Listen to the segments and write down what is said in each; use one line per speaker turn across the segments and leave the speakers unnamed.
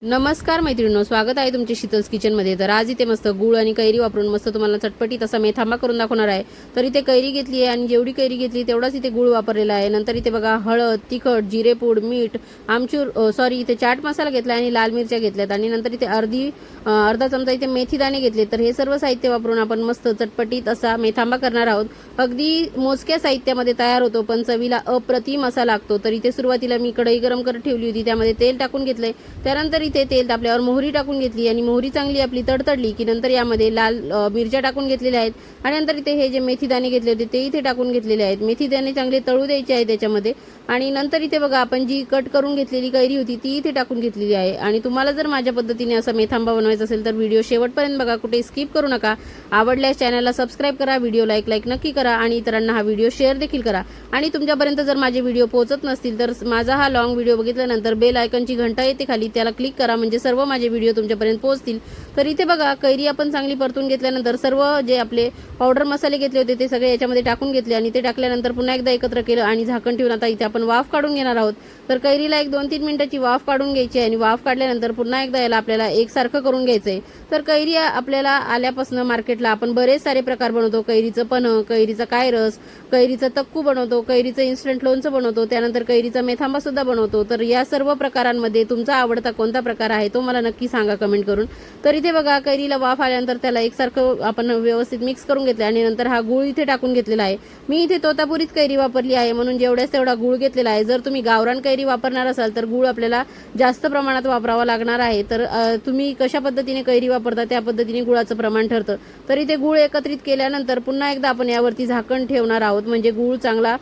नमस्कार मैत्रिणींनो, स्वागत आहे तुमचे शीतल्स किचनमध्ये। तर आज इथे मस्त गूळ आणि कैरी वापरून मस्त तुम्हाला चटपटीत असा मेथांबा करून दाखवणार आहे। तर इथे कैरी घेतली आहे आणि जेवढी कैरी घेतली तेवढाच इथे गूळ वापरलेला आहे। नंतर इथे बघा हळद, तिखट, जिरेपूड, मीठ, आमचूर इथे चाट मसाला घेतला आणि लाल मिरच्या घेतल्यात आणि नंतर इथे अर्धा चमचा इथे मेथी दाणे घेतले। तर हे सर्व साहित्य वापरून आपण मस्त चटपटीत असा मेथांबा करणार आहोत। अगदी मोजक्या साहित्यामध्ये तयार होतो पण चवीला अप्रतिम असा लागतो। तर इथे सुरुवातीला मी कढई गरम करत ठेवली होती, त्यामध्ये तेल टाकून घेतले। त्यानंतर इथे तेल तापल्यावर मोहरी टाकून घेतली आणि मोहरी चांगली आपली तडतडली की नंतर यामध्ये लाल मिरच्या टाकून घेतलेल्या आहेत आणि नंतर इथे हे जे मेथी दाणे घेतले होते ते इथे टाकून घेतलेले आहेत। मेथी दाणे चांगले तळू द्यायचे आहेत त्याच्यामध्ये आणि नंतर इथे बघा आपण जी कट करून घेतलेली कैरी होती ती इथे टाकून घेतलेली आहे। आणि तुम्हाला जर माझ्या पद्धतीने असा मेथांबा बनवायचा असेल तर व्हिडिओ शेवटपर्यंत बघा, कुठे स्किप करू नका। आवडल्यास चॅनलला सबस्क्राइब करा, व्हिडिओ लाईक नक्की करा आणि इतरांना हा व्हिडिओ शेअर देखील करा। आणि तुमच्यापर्यंत जर माझे व्हिडिओ पोहोचत नसतील तर माझा हा लॉंग व्हिडिओ बघितल्यानंतर बेल आयकॉनची घंटा येते खाली, त्याला क्लिक करा म्हणजे सर्व माझे व्हिडिओ तुमच्यापर्यंत पोहोचतील। तर इथे बघा कैरी आपण चांगली परतून घेतल्यानंतर सर्व जे आपले पावडर मसाले घेतले होते ते सगळे याच्यामध्ये टाकून घेतले आणि ते टाकल्यानंतर पुन्हा एकदा एकत्र केलं आणि झाकण ठेवून आता इथे आपण वाफ काढून घेणार आहोत। तर कैरीला 1-2-3 मिनिटाची वाफ काढून घ्यायची आणि वाफ काढल्यानंतर पुन्हा एकदा याला आपल्याला एकसारखं करून घ्यायचंय। तर कैरी आपल्याला आल्यापासून मार्केटला आपण बरेच सारे प्रकार बनवतो। कैरीचं पन्ह, कैरीचा काय रस, कैरीचा तक्कू बनवतो, कैरीचं इन्स्टंट लोणचं बनवतो, त्यानंतर कैरीचा मेथांबा सुद्धा बनवतो। तर या सर्व प्रकारांमध्ये तुमचा आवडता कोणता प्रकार आहे तो मला नक्की सांगा कमेंट करून। तर इथे बघा कैरीला वाफ आल्यानंतर त्याला एकसारखं आपण व्यवस्थित मिक्स करून घेतलं आणि नंतर हा गूळ इथे टाकून घेतलेला आहे। मी इथे तोतापुरीच कैरी वापरली आहे म्हणून जेवढ्याच तेवढा गूळ घेतलेला आहे। जर तुम्ही गावरान कैरी वापरणार असाल तर गूळ आपल्याला जास्त प्रमाणात वापरावा लागणार आहे। तर तुम्ही कशा पद्धतीने कैरी वापरता त्या पद्धतीने गुळाचं प्रमाण ठरतं। तर इथे गूळ एकत्रित केल्यानंतर पुन्हा एकदा आपण यावरती झाकण ठेवणार आहोत म्हणजे गूळ चांगला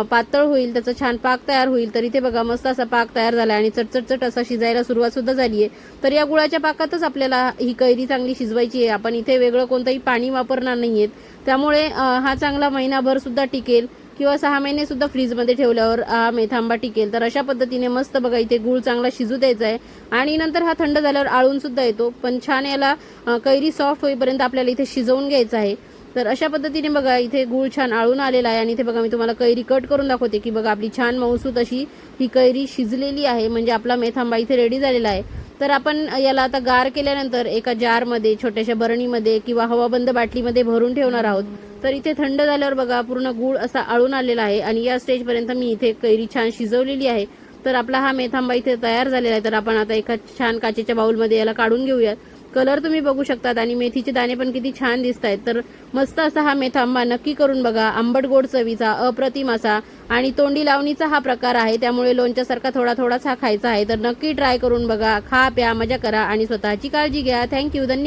पातळ होईल, त्याचा छान पाक तयार होईल। तर इथे बघा मस्त असा पाक तयार झाला आणि चटचटचट असा शिजायला सुरुवात सुद्धा झाली आहे। तर या गुळाच्या पाकातच आपल्याला ही कैरी चांगली शिजवायची आहे। आपण इथे वेगळं कोणतंही पाणी वापरणार नाहीयेत, त्यामुळे हा चांगला महिनाभर सुद्धा टिकेल किंवा 6 महिने सुद्धा फ्रीजमध्ये ठेवल्यावर हा मेथांबा टिकेल। तर अशा पद्धतीने मस्त बघा इथे गूळ चांगला शिजू द्यायचा आहे आणि नंतर हा थंड झाल्यावर आळून सुद्धा येतो, पण छान याला कैरी सॉफ्ट होईपर्यंत आपल्याला इथे शिजवून घ्यायचं आहे। तर अशा पद्धतीने बघा इथे गूळ छान आळून आलेला आहे आणि इथे बघा मी तुम्हाला कैरी कट करून दाखवते की बघा आपली छान मऊसूत अशी ही कैरी शिजलेली आहे म्हणजे आपला मेथांबा इथे रेडी झालेला आहे। तर आपण याला आता गार केल्यानंतर एका जारमध्ये, छोट्याशा बरणीमध्ये किंवा हवाबंद बाटलीमध्ये भरून ठेवणार आहोत। तर इथे थंड झाल्यावर बघा पूर्ण गूळ असा आळून आलेला आहे आणि या स्टेजपर्यंत मी इथे कैरी छान शिजवलेली आहे। तर आपला हा मेथांबा इथे तयार झालेला आहे। तर आपण आता एका छान काचेच्या बाउलमध्ये याला काढून घेऊयात। कलर तुम्ही बघू शकतात आणि मेथीचे दाणे पण किती छान दिसत आहेत। तर मस्त असा हा मेथांबा नक्की करून बघा। आंबट गोड चवीचा अप्रतिम असा आणि तोंडी लावणीचा हा प्रकार आहे, त्यामुळे लोणच्यासारखा थोडाच हा खायचा आहे। तर नक्की ट्राय करून बघा, खा, प्या, मजा करा आणि स्वतःची काळजी घ्या। थँक्यू, धन्यवाद।